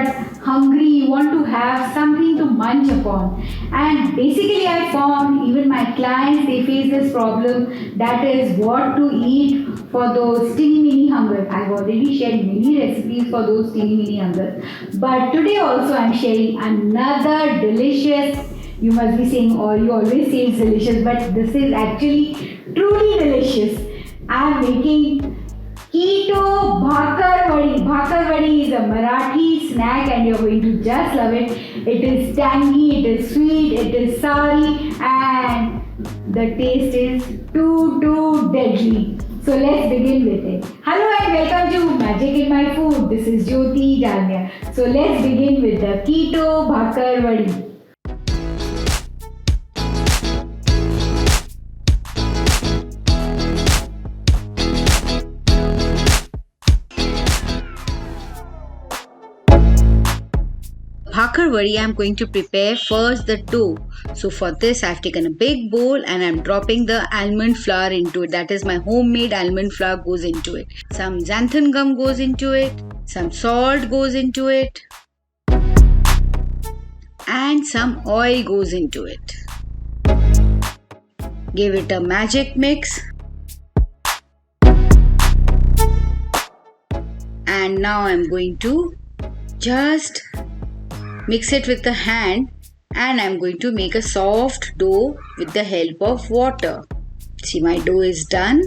but hungry, you want to have something to munch upon. And basically I found even my clients, they face this problem, that is what to eat for those teeny mini hunger. I've already shared many recipes for those teeny mini hunger, but today also I'm sharing another delicious. You must be saying, or you always say it's delicious, but this is actually truly delicious. I'm making Keto Bhakarwadi. Bhakarwadi is a Marathi snack and you're going to just love it. It is tangy, it is sweet, it is soury, and the taste is too deadly. So let's begin with it. Hello and welcome to Magic in My Food. This is Jyoti Dalmia. So let's begin with the Keto Bhakarwadi. Bhakarwadi, I'm going to prepare first the dough. So for this I've taken a big bowl and I'm dropping the almond flour into it. That is my homemade almond flour goes into it. Some xanthan gum goes into it. Some salt goes into it. And some oil goes into it. Give it a magic mix. And now I'm going to just mix it with the hand and I'm going to make a soft dough with the help of water. See, my dough is done.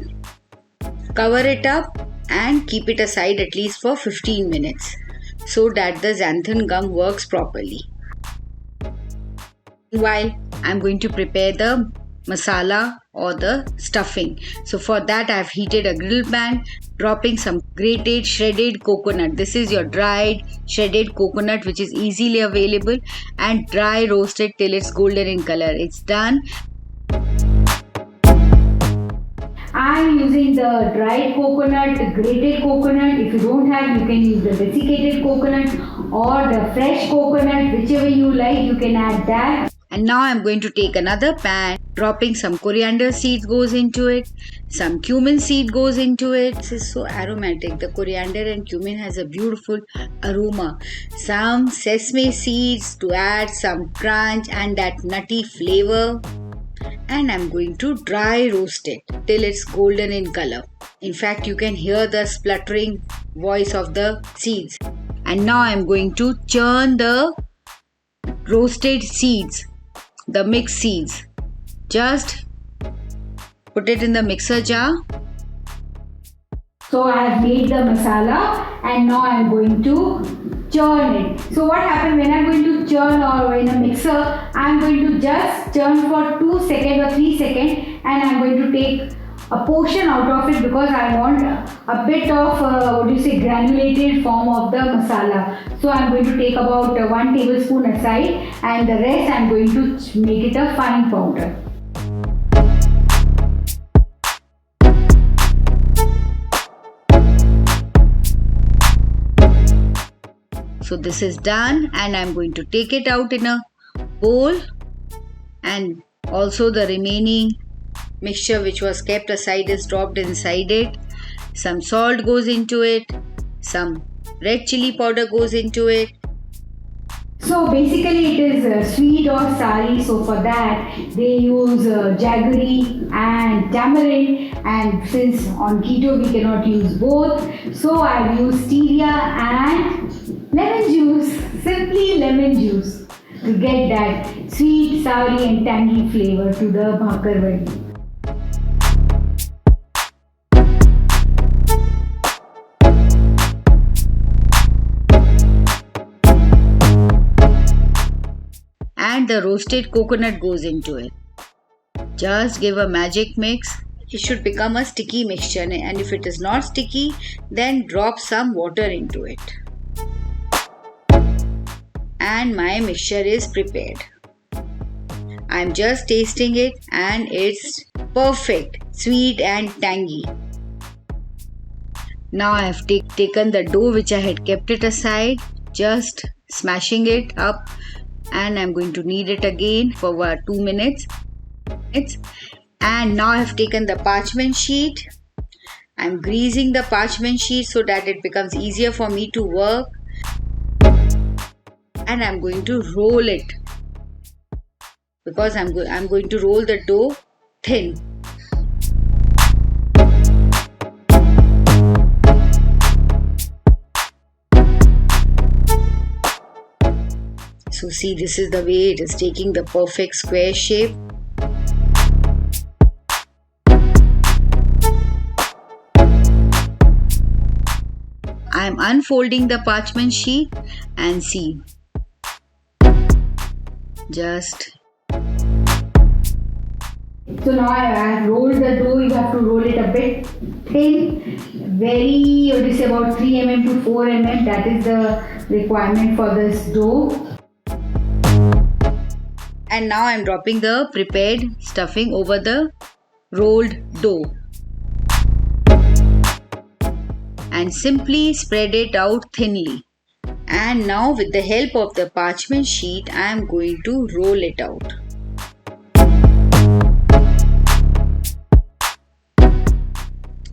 Cover it up and keep it aside at least for 15 minutes so that the xanthan gum works properly. While I'm going to prepare the masala or the stuffing. So for that I've heated a grill pan, dropping some grated shredded coconut. This is your dried shredded coconut which is easily available, and dry roasted till it's golden in color. It's done. I'm using the dried coconut, the grated coconut. If you don't have, you can use the desiccated coconut or the fresh coconut, whichever you like, you can add that. And now I'm going to take another pan, dropping some coriander seeds goes into it, some cumin seed goes into it. This is so aromatic. The coriander and cumin has a beautiful aroma. Some sesame seeds to add some crunch and that nutty flavor. And I'm going to dry roast it till it's golden in color. In fact, you can hear the spluttering voice of the seeds. And now I'm going to churn the roasted seeds, the mixed seeds. Just put it in the mixer jar. So I have made the masala and now I am going to churn it. So what happens when I am going to churn or in a mixer, I am going to just churn for 2 seconds or 3 seconds and I am going to take a portion out of it because I want a bit of granulated form of the masala. So I am going to take about 1 tablespoon aside and the rest I am going to make it a fine powder. So this is done and I'm going to take it out in a bowl, and also the remaining mixture which was kept aside is dropped inside it. Some salt goes into it, some red chili powder goes into it. So basically it is sweet or soury, so for that they use jaggery and tamarind, and since on keto we cannot use both, so I've used stevia and lemon juice, simply lemon juice, to get that sweet, soury and tangy flavor to the Bhakarwadi. And the roasted coconut goes into it. Just give a magic mix. It should become a sticky mixture, and if it is not sticky, then drop some water into it. And my mixture is prepared. I'm just tasting it and it's perfect, sweet and tangy. Now I have taken the dough which I had kept it aside, just smashing it up, and I'm going to knead it again for 2 minutes. And now I have taken the parchment sheet. I'm greasing the parchment sheet so that it becomes easier for me to work. and I'm going to roll it, because I'm going to roll the dough thin. So see, this is the way it is taking the perfect square shape. I am unfolding the parchment sheet and see, just. So now I have rolled the dough. You have to roll it a bit thin, very, what do you say, about 3 mm to 4 mm. That is the requirement for this dough. And now I am dropping the prepared stuffing over the rolled dough and simply spread it out thinly. And now with the help of the parchment sheet, I am going to roll it out.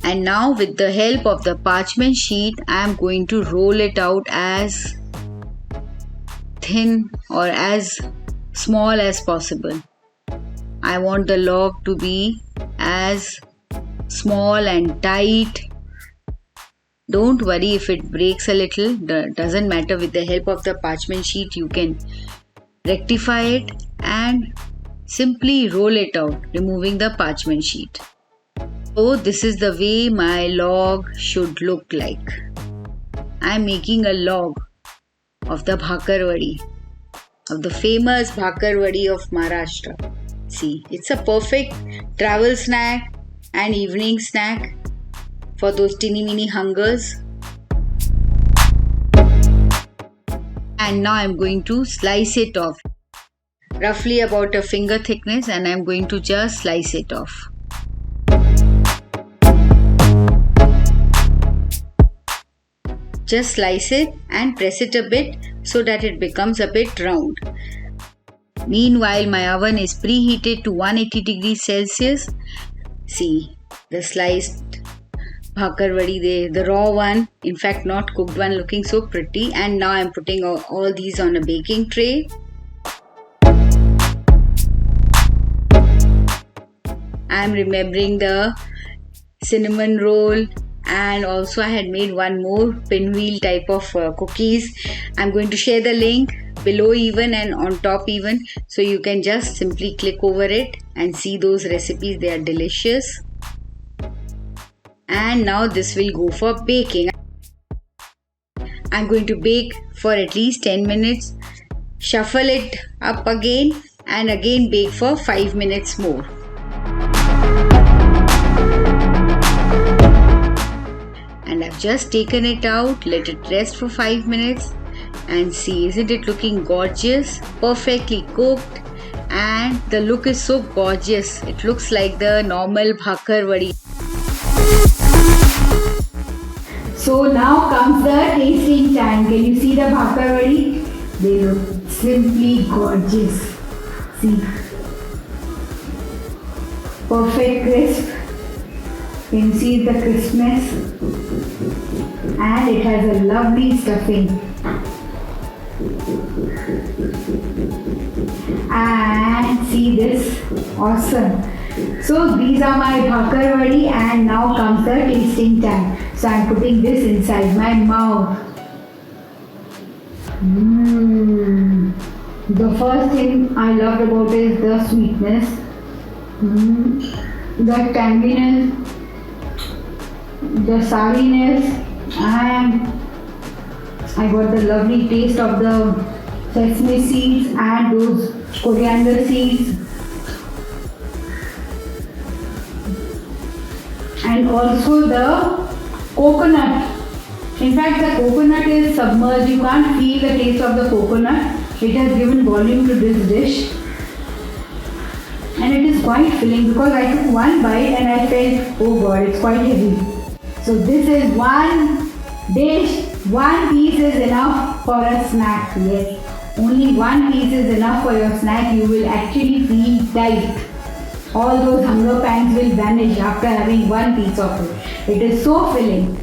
And now with the help of the parchment sheet, I am going to roll it out as thin or as small as possible. I want the log to be as small and tight. Don't worry if it breaks a little, doesn't matter. With the help of the parchment sheet you can rectify it and simply roll it out, removing the parchment sheet. So this is the way my log should look like. I am making a log of the Bhakarwadi, of the famous Bhakarwadi of Maharashtra. See, it's a perfect travel snack and evening snack for those teeny mini hungers. And now I'm going to slice it off, roughly about a finger thickness, and I'm going to just slice it off. Just slice it and press it a bit so that it becomes a bit round. Meanwhile, my oven is preheated to 180 degrees Celsius. See, the sliced Bhakarwadi, the raw one, in fact not cooked one, looking so pretty. And now I'm putting all these on a baking tray. I'm remembering the cinnamon roll, and also I had made one more pinwheel type of cookies. I'm going to share the link below even and on top even, so you can just simply click over it and see those recipes. They are delicious. And now this will go for baking. I'm going to bake for at least 10 minutes, shuffle it up again and again bake for 5 minutes more. And I've just taken it out, let it rest for 5 minutes, and see, isn't it looking gorgeous? Perfectly cooked, and the look is so gorgeous. It looks like the normal Bhakarwadi. So now comes the tasting time. Can you see the Bhakarwadi? They look simply gorgeous. See, perfect crisp. Can you see the crispness? And it has a lovely stuffing. And see this, awesome. So these are my Bhakarwadi, and now comes the tasting time. So I'm putting this inside my mouth. The first thing I loved about is the sweetness, the tanginess, the sourness, and I got the lovely taste of the sesame seeds and those coriander seeds, and also the coconut. In fact, the coconut is submerged. You can't feel the taste of the coconut. It has given volume to this dish, and it is quite filling because I took one bite and I felt, oh god, it's quite heavy. So this is one dish. One piece is enough for a snack. Yes, only one piece is enough for your snack. You will actually feel tight. All those hunger pangs will vanish after having one piece of it. It is so filling.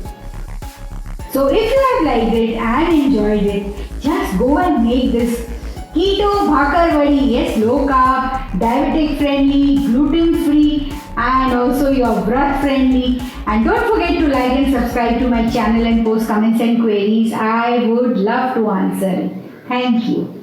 So if you have liked it and enjoyed it, just go and make this Keto Bhakarwadi. Yes, low carb, diabetic friendly, gluten free, and also your Vrat friendly. And don't forget to like and subscribe to my channel and post comments and queries. I would love to answer it. Thank you.